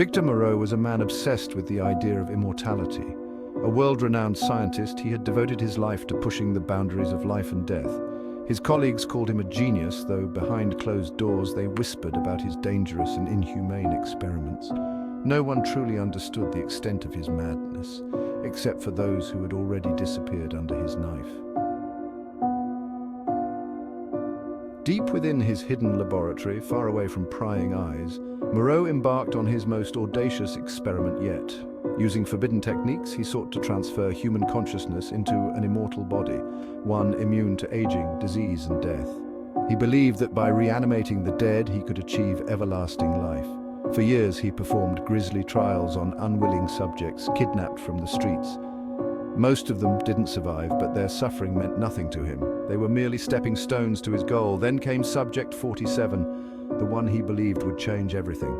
Victor Moreau was a man obsessed with the idea of immortality. A world-renowned scientist, he had devoted his life to pushing the boundaries of life and death. His colleagues called him a genius, though behind closed doors they whispered about his dangerous and inhumane experiments. No one truly understood the extent of his madness, except for those who had already disappeared under his knife. Deep within his hidden laboratory, far away from prying eyes, Moreau embarked on his most audacious experiment yet. Using forbidden techniques, he sought to transfer human consciousness into an immortal body, one immune to aging, disease, and death. He believed that by reanimating the dead, he could achieve everlasting life. For years, he performed grisly trials on unwilling subjects kidnapped from the streets. Most of them didn't survive, but their suffering meant nothing to him. They were merely stepping stones to his goal. Then came Subject 47, the one he believed would change everything.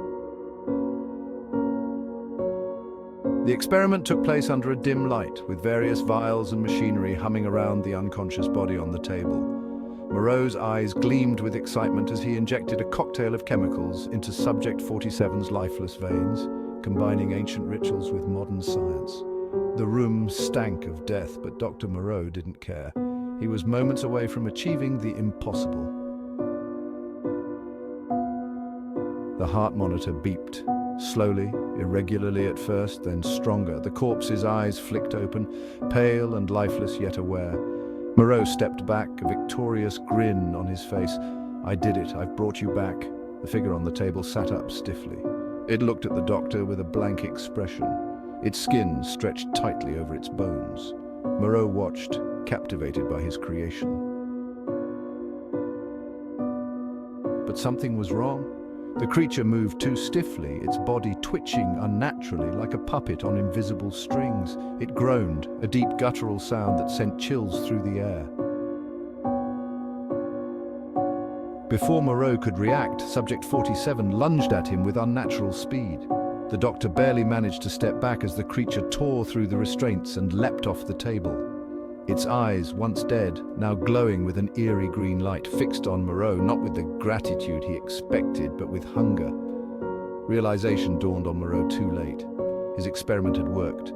The experiment took place under a dim light, with various vials and machinery humming around the unconscious body on the table. Moreau's eyes gleamed with excitement as he injected a cocktail of chemicals into Subject 47's lifeless veins, combining ancient rituals with modern science. The room stank of death, but Dr. Moreau didn't care. He was moments away from achieving the impossible. The heart monitor beeped. Slowly, irregularly at first, then stronger. The corpse's eyes flicked open, pale and lifeless yet aware. Moreau stepped back, a victorious grin on his face. "I did it. I've brought you back." The figure on the table sat up stiffly. It looked at the doctor with a blank expression. Its skin stretched tightly over its bones. Moreau watched, captivated by his creation. But something was wrong. The creature moved too stiffly, its body twitching unnaturally like a puppet on invisible strings. It groaned, a deep guttural sound that sent chills through the air. Before Moreau could react, Subject 47 lunged at him with unnatural speed. The doctor barely managed to step back as the creature tore through the restraints and leapt off the table. Its eyes, once dead, now glowing with an eerie green light, fixed on Moreau, not with the gratitude he expected, but with hunger. Realization dawned on Moreau too late. His experiment had worked,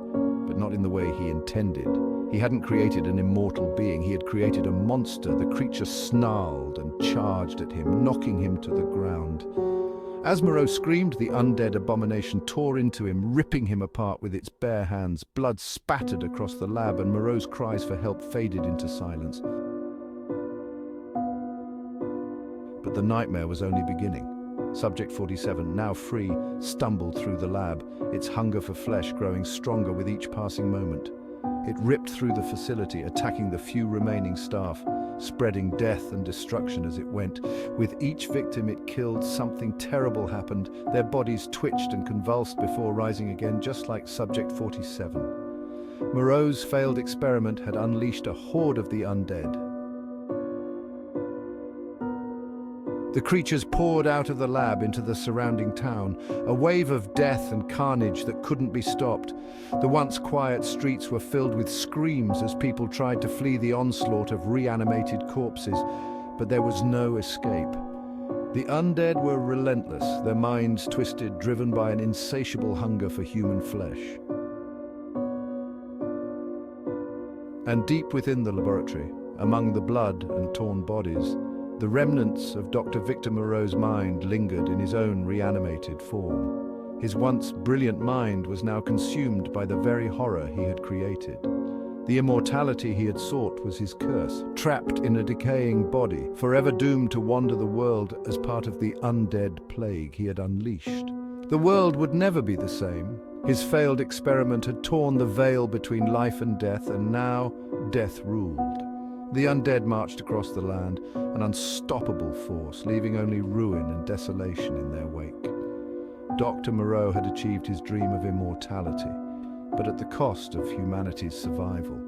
but not in the way he intended. He hadn't created an immortal being, he had created a monster. The creature snarled and charged at him, knocking him to the ground. As Moreau screamed, the undead abomination tore into him, ripping him apart with its bare hands. Blood spattered across the lab, and Moreau's cries for help faded into silence. But the nightmare was only beginning. Subject 47, now free, stumbled through the lab, its hunger for flesh growing stronger with each passing moment. It ripped through the facility, attacking the few remaining staff, spreading death and destruction as it went. With each victim it killed, something terrible happened. Their bodies twitched and convulsed before rising again, just like Subject 47. Moreau's failed experiment had unleashed a horde of the undead. The creatures poured out of the lab into the surrounding town, a wave of death and carnage that couldn't be stopped. The once quiet streets were filled with screams as people tried to flee the onslaught of reanimated corpses, but there was no escape. The undead were relentless, their minds twisted, driven by an insatiable hunger for human flesh. And deep within the laboratory, among the blood and torn bodies, the remnants of Dr. Victor Moreau's mind lingered in his own reanimated form. His once brilliant mind was now consumed by the very horror he had created. The immortality he had sought was his curse, trapped in a decaying body, forever doomed to wander the world as part of the undead plague he had unleashed. The world would never be the same. His failed experiment had torn the veil between life and death, and now death ruled. The undead marched across the land, an unstoppable force, leaving only ruin and desolation in their wake. Dr. Moreau had achieved his dream of immortality, but at the cost of humanity's survival.